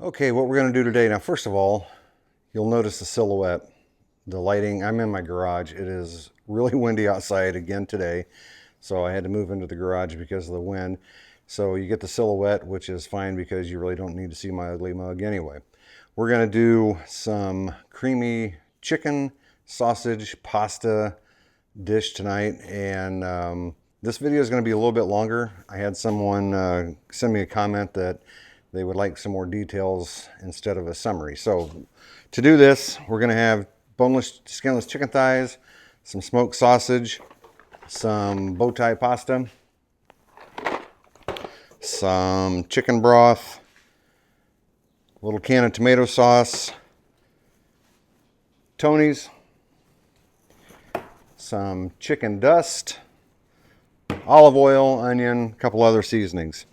Okay, what we're going to do today, now first of all, you'll notice the silhouette, the lighting. I'm in my garage. It is really windy outside again today, so I had to move into the garage because of the wind. So you get the silhouette, which is fine because you really don't need to see my ugly mug anyway. We're going to do some creamy chicken sausage pasta dish tonight, and this video is going to be a little bit longer. I had someone send me a comment that they would like some more details instead of a summary. So to do this, we're going to have boneless, skinless chicken thighs, some smoked sausage, some bow tie pasta, some chicken broth, a little can of tomato sauce, Tony's, some chicken dust, olive oil, onion, a couple other seasonings.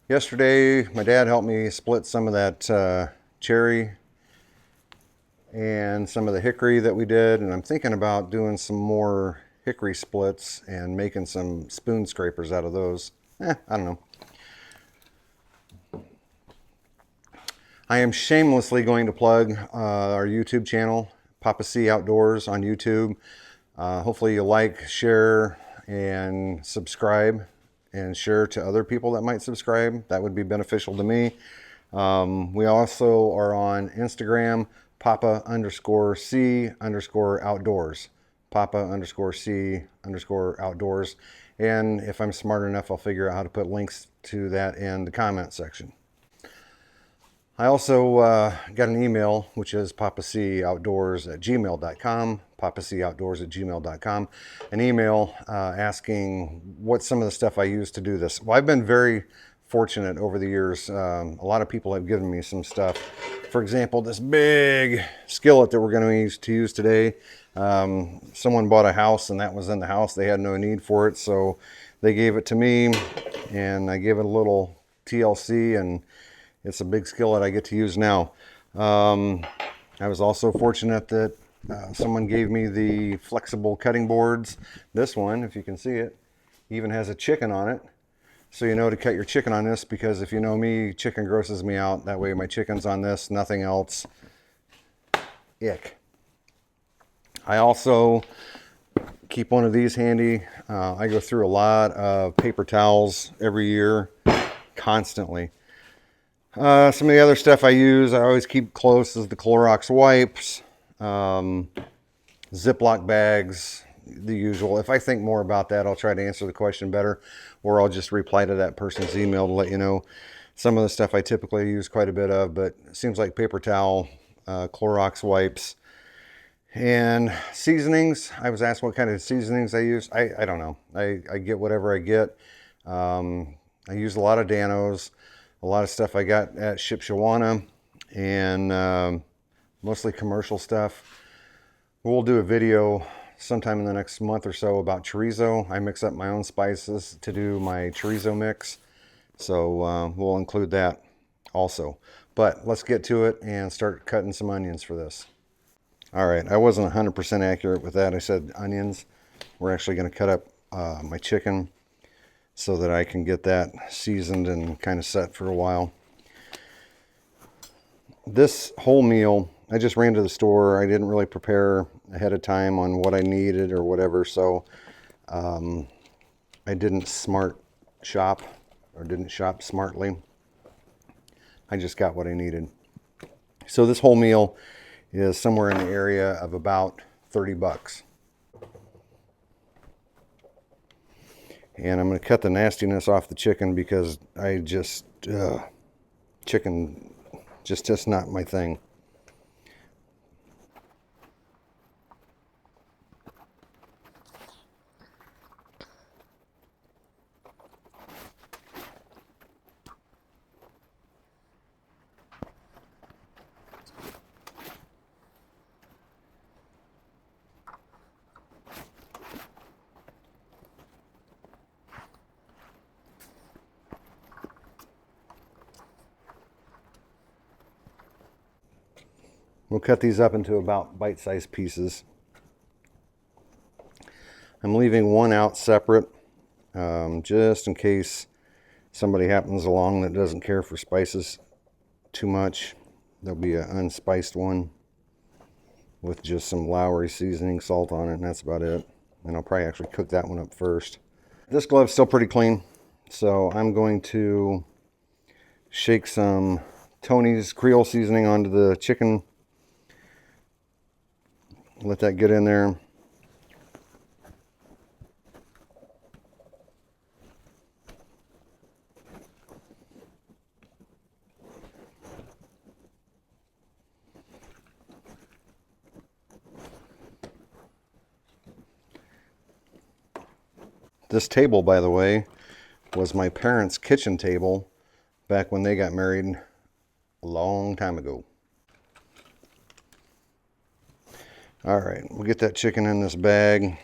Yesterday, my dad helped me split some of that cherry and some of the hickory that we did, and I'm thinking about doing some more hickory splits and making some spoon scrapers out of those. I don't know. I am shamelessly going to plug our YouTube channel, Papa C Outdoors on YouTube. Hopefully you'll like, share, and subscribe, and share to other people that might subscribe. That would be beneficial to me. We also are on Instagram, Papa_C_outdoors. Papa_C_outdoors. And if I'm smart enough, I'll figure out how to put links to that in the comment section. I also got an email, which is papacoutdoors@gmail.com, papacoutdoors@gmail.com, an email asking what some of the stuff I use to do this. Well, I've been very fortunate over the years. A lot of people have given me some stuff. For example, this big skillet that we're going to use today. Someone bought a house and that was in the house. They had no need for it, so they gave it to me, and I gave it a little TLC, and it's a big skillet I get to use now. I was also fortunate that someone gave me the flexible cutting boards. This one, if you can see it, even has a chicken on it. So you know to cut your chicken on this, because if you know me, chicken grosses me out. That way my chicken's on this, nothing else. Ick. I also keep one of these handy. I go through a lot of paper towels every year, constantly. Some of the other stuff I use, I always keep close, is the Clorox wipes, Ziploc bags, the usual. If I think more about that, I'll try to answer the question better, or I'll just reply to that person's email to let you know. Some of the stuff I typically use quite a bit of, but it seems like paper towel, Clorox wipes, and seasonings. I was asked what kind of seasonings I use. I don't know. I get whatever I get. I use a lot of Danos. A lot of stuff I got at Shipshawana, and mostly commercial stuff. We'll do a video sometime in the next month or so about chorizo. I mix up my own spices to do my chorizo mix, so we'll include that also. But let's get to it and start cutting some onions for this. All right, I wasn't 100% accurate with that. I said onions. We're actually going to cut up my chicken so that I can get that seasoned and kind of set for a while. This whole meal, I just ran to the store. I didn't really prepare ahead of time on what I needed or whatever, so I didn't shop smartly. I just got what I needed. So this whole meal is somewhere in the area of about 30 bucks. And I'm going to cut the nastiness off the chicken because chicken just not my thing. We'll cut these up into about bite-sized pieces. I'm leaving one out separate, just in case somebody happens along that doesn't care for spices too much. There'll be an unspiced one with just some Lowry seasoning salt on it, and that's about it. And I'll probably actually cook that one up first. This glove's still pretty clean, so I'm going to shake some Tony's Creole seasoning onto the chicken. Let that get in there. This table, by the way, was my parents' kitchen table back when they got married a long time ago. All right, we'll get that chicken in this bag.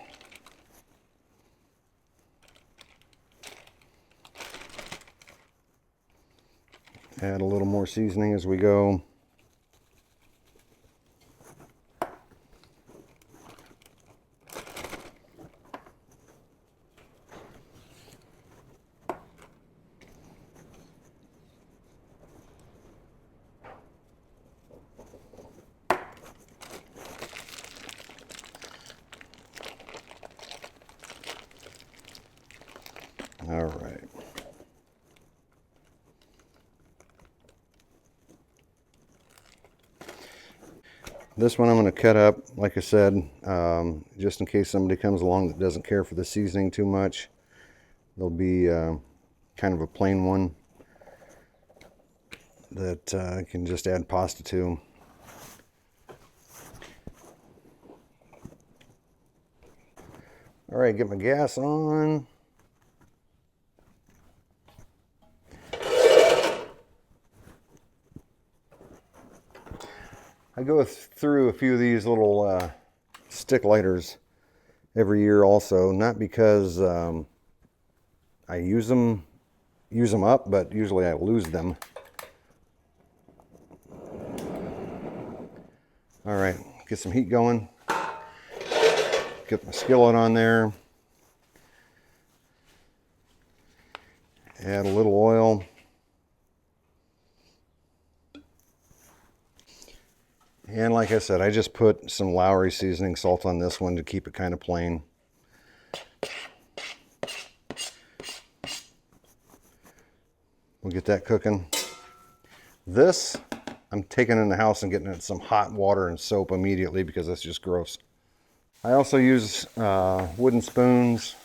Add a little more seasoning as we go. All right. This one I'm going to cut up, like I said, just in case somebody comes along that doesn't care for the seasoning too much. There'll be kind of a plain one that I can just add pasta to. All right, get my gas on. I go through a few of these little stick lighters every year also, not because I use them up, but usually I lose them. All right, get some heat going. Get my skillet on there. Add a little oil. And like I said, I just put some Lowry seasoning salt on this one to keep it kind of plain. We'll get that cooking. This, I'm taking in the house and getting it some hot water and soap immediately because that's just gross. I also use wooden spoons.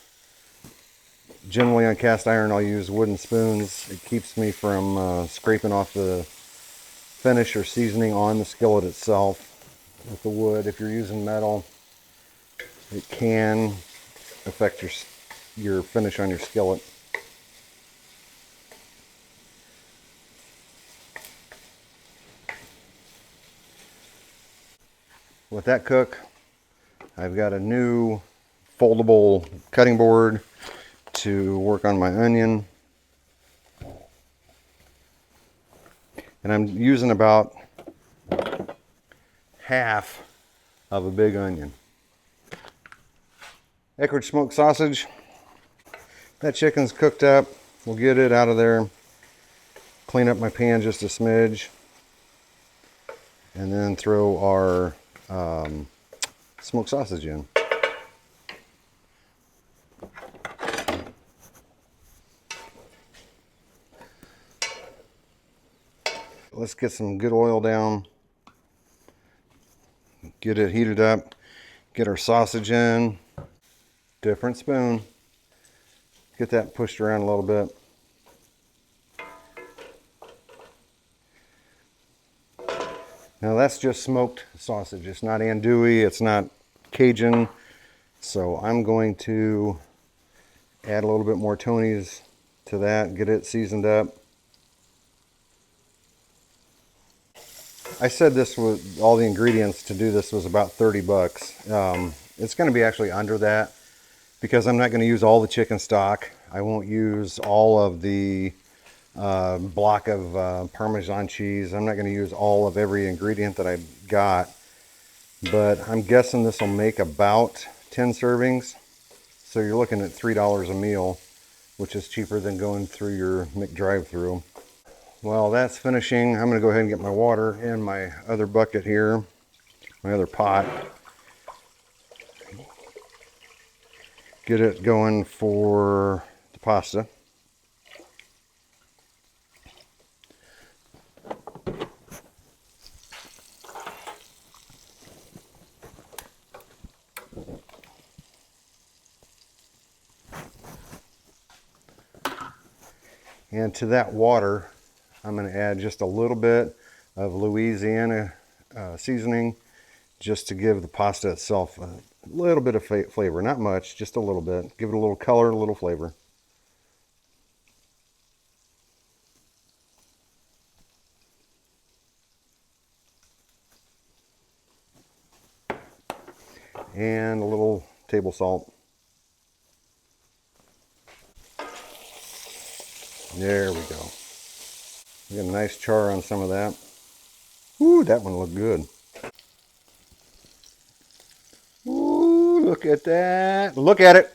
Generally on cast iron, I'll use wooden spoons. It keeps me from scraping off the finish or seasoning on the skillet itself with the wood. If you're using metal, it can affect your finish on your skillet. Let that cook. I've got a new foldable cutting board to work on my onion. And I'm using about half of a big onion. Acreage smoked sausage. That chicken's cooked up. We'll get it out of there. Clean up my pan just a smidge. And then throw our smoked sausage in. Let's get some good oil down. Get it heated up. Get our sausage in. Different spoon. Get that pushed around a little bit. Now that's just smoked sausage. It's not andouille, it's not Cajun. So I'm going to add a little bit more Tony's to that, get it seasoned up. I said this was, all the ingredients to do this was about 30 bucks. It's going to be actually under that because I'm not going to use all the chicken stock. I won't use all of the block of Parmesan cheese. I'm not going to use all of every ingredient that I've got, but I'm guessing this will make about 10 servings. So you're looking at $3 a meal, which is cheaper than going through your McDrive-through. While that's finishing, I'm going to go ahead and get my water in my other bucket here, my other pot. Get it going for the pasta. And to that water, I'm going to add just a little bit of Louisiana seasoning, just to give the pasta itself a little bit of flavor. Not much, just a little bit. Give it a little color, a little flavor. And a little table salt. There we go. We got a nice char on some of that. Ooh, that one looked good. Ooh, look at that. Look at it.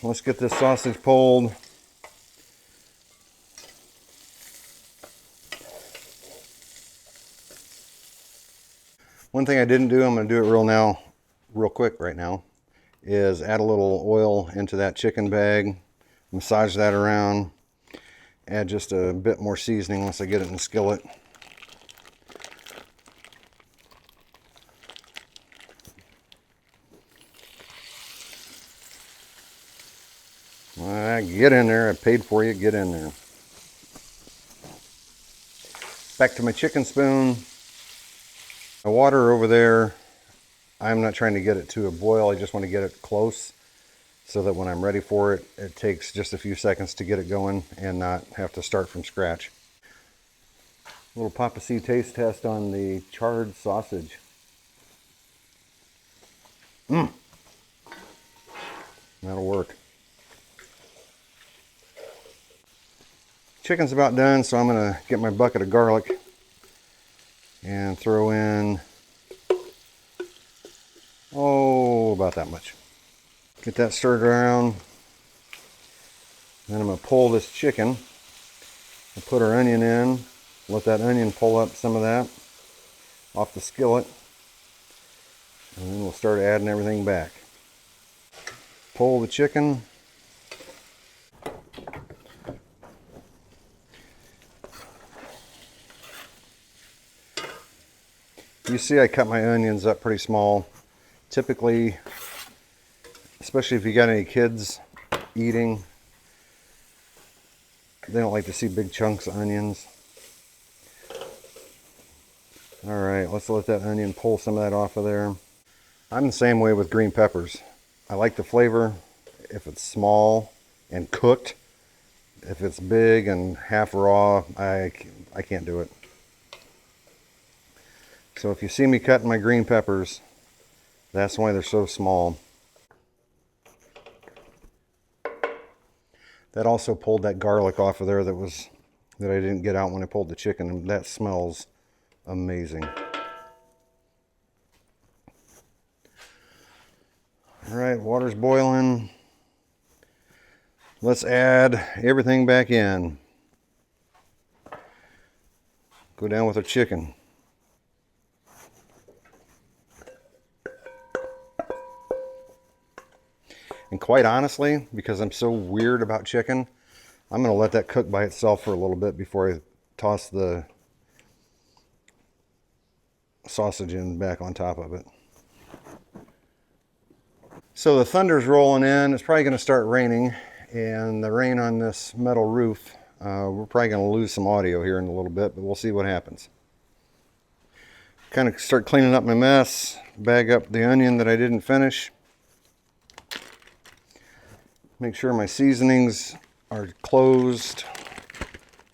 Let's get this sausage pulled. One thing I didn't do, I'm going to do it real quick right now, is add a little oil into that chicken bag, massage that around, add just a bit more seasoning once I get it in the skillet. Get in there, I paid for you, get in there. Back to my chicken spoon. My water over there, I'm not trying to get it to a boil, I just want to get it close so that when I'm ready for it, it takes just a few seconds to get it going and not have to start from scratch. A little Papa C taste test on the charred sausage. That'll work. Chicken's about done, so I'm going to get my bucket of garlic and throw in, about that much. Get that stirred around. Then I'm going to pull this chicken and put our onion in. Let that onion pull up some of that off the skillet. And then we'll start adding everything back. Pull the chicken. You see I cut my onions up pretty small. Typically, especially if you got any kids eating, they don't like to see big chunks of onions. Alright, let's let that onion pull some of that off of there. I'm the same way with green peppers. I like the flavor if it's small and cooked. If it's big and half raw, I can't do it. So if you see me cutting my green peppers, that's why they're so small. That also pulled that garlic off of there that I didn't get out when I pulled the chicken, and that smells amazing. All right, water's boiling. Let's add everything back in. Go down with our chicken. And quite honestly, because I'm so weird about chicken, I'm going to let that cook by itself for a little bit before I toss the sausage in back on top of it. So the thunder's rolling in. It's probably going to start raining, and the rain on this metal roof, we're probably going to lose some audio here in a little bit, but we'll see what happens. Kind of start cleaning up my mess, bag up the onion that I didn't finish. Make sure my seasonings are closed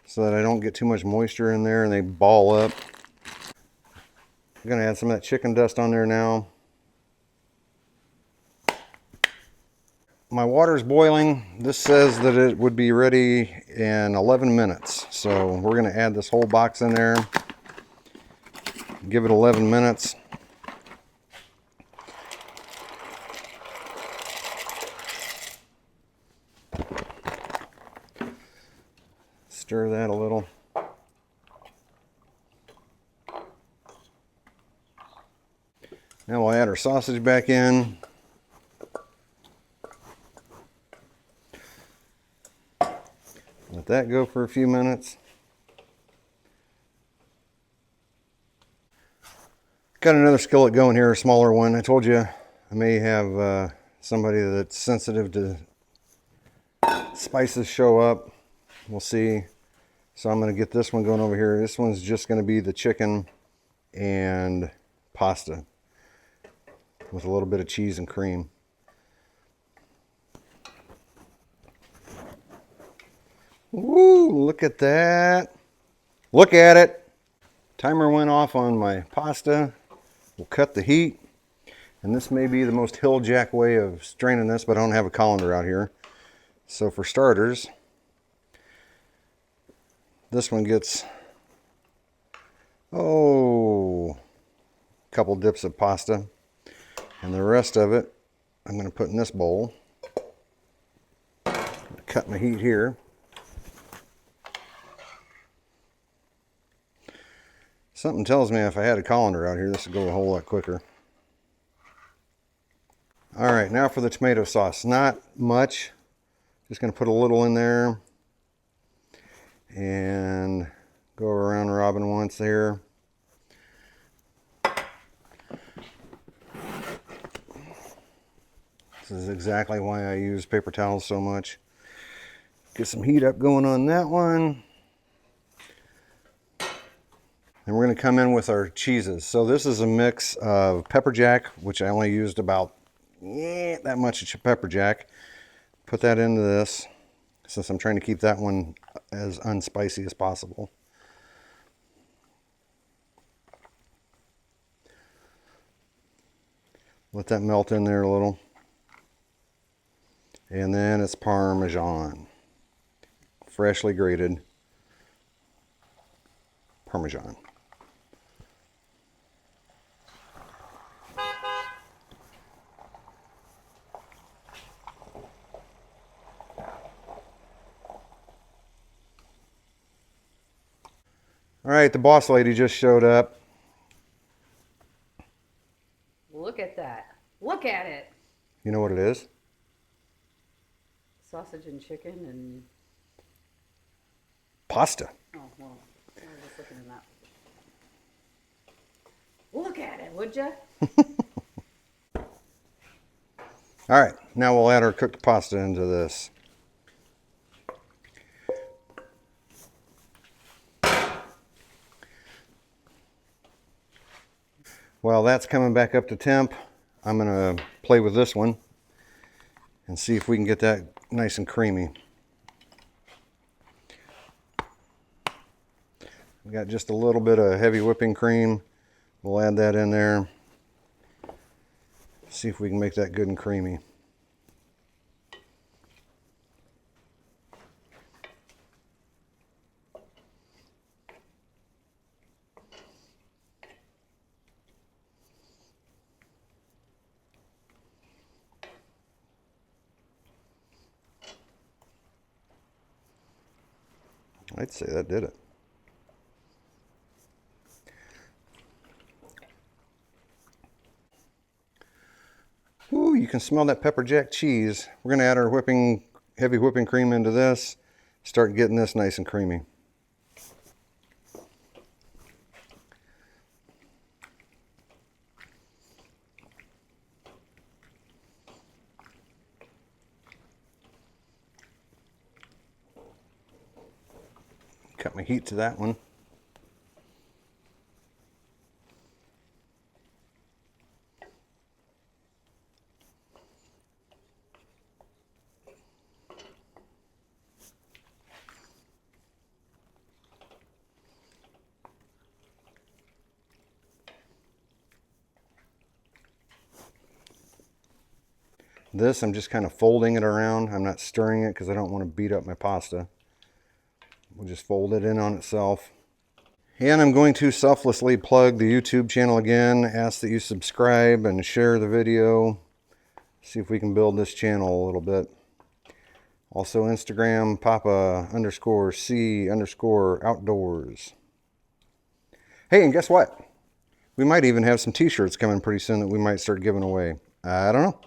so that I don't get too much moisture in there and they ball up. I'm going to add some of that chicken dust on there now. My water's boiling. This says that it would be ready in 11 minutes. So we're going to add this whole box in there. Give it 11 minutes. Stir that a little. Now we'll add our sausage back in. Let that go for a few minutes. Got another skillet going here, a smaller one. I told you I may have somebody that's sensitive to spices show up. We'll see. So I'm going to get this one going over here. This one's just going to be the chicken and pasta with a little bit of cheese and cream. Woo, look at that. Look at it. Timer went off on my pasta. We'll cut the heat. And this may be the most hill-jack way of straining this, but I don't have a colander out here. So for starters, this one gets, a couple dips of pasta. And the rest of it, I'm going to put in this bowl. Cut my heat here. Something tells me if I had a colander out here, this would go a whole lot quicker. All right, now for the tomato sauce. Not much. Just going to put a little in there. And go around robin once there. This is exactly why I use paper towels so much. Get some heat up going on that one. And we're going to come in with our cheeses. So this is a mix of pepper jack, which I only used about that much of pepper jack. Put that into this, since I'm trying to keep that one as unspicy as possible. Let that melt in there a little. And then it's Parmesan. Freshly grated Parmesan. All right, the boss lady just showed up. Look at that. Look at it. You know what it is? Sausage and chicken and... Pasta. Oh, well, I was just looking at that. Look at it, would ya? All right, now we'll add our cooked pasta into this. While that's coming back up to temp, I'm going to play with this one and see if we can get that nice and creamy. We got just a little bit of heavy whipping cream. We'll add that in there. See if we can make that good and creamy. I'd say that did it. Ooh, you can smell that pepper jack cheese. We're going to add our heavy whipping cream into this. Start getting this nice and creamy. Cut my heat to that one. This, I'm just kind of folding it around. I'm not stirring it because I don't want to beat up my pasta. We'll just fold it in on itself. And I'm going to selflessly plug the YouTube channel again. Ask that you subscribe and share the video. See if we can build this channel a little bit. Also Instagram, Papa_C_outdoors. Hey, and guess what? We might even have some t-shirts coming pretty soon that we might start giving away. I don't know.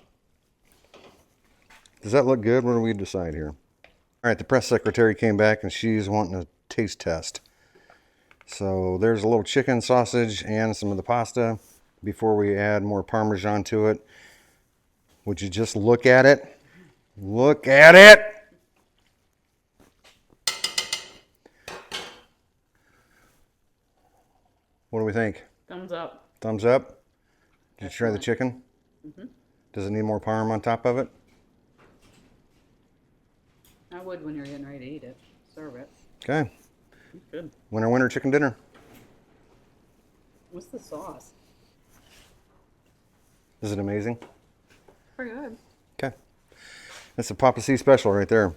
Does that look good? What do we decide here? All right, the press secretary came back and she's wanting a taste test. So there's a little chicken sausage and some of the pasta before we add more Parmesan to it. Would you just look at it? Look at it! What do we think? Thumbs up. Thumbs up? Did you try the Excellent. chicken? Does it need more parm on top of it? I would when you're getting ready to eat it. Serve it. Okay. Good. Winner chicken dinner. What's the sauce? Is it amazing? Pretty good. Okay. That's a Papa C special right there.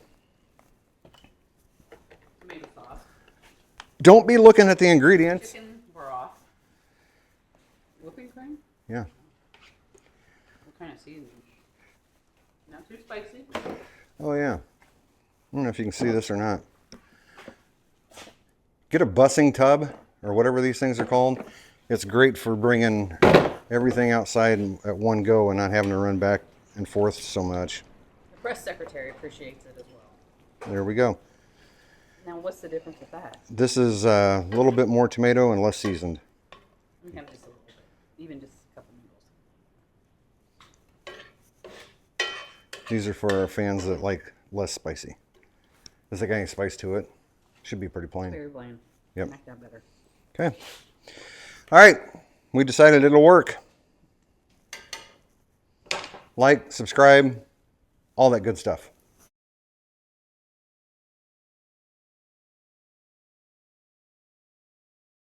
Tomato sauce. Don't be looking at the ingredients. Chicken broth. Whipping cream? Yeah. What kind of seasoning? Not too spicy. Oh, yeah. I don't know if you can see this or not. Get a bussing tub or whatever these things are called. It's great for bringing everything outside at one go and not having to run back and forth so much. The press secretary appreciates it as well. There we go. Now, what's the difference with that? This is a little bit more tomato and less seasoned. We have just a little bit, even just a couple noodles. These are for our fans that like less spicy. Does it got any spice to it? Should be pretty plain. Very bland. Yep. Make that better. Okay. All right. We decided it'll work. Like, subscribe, all that good stuff.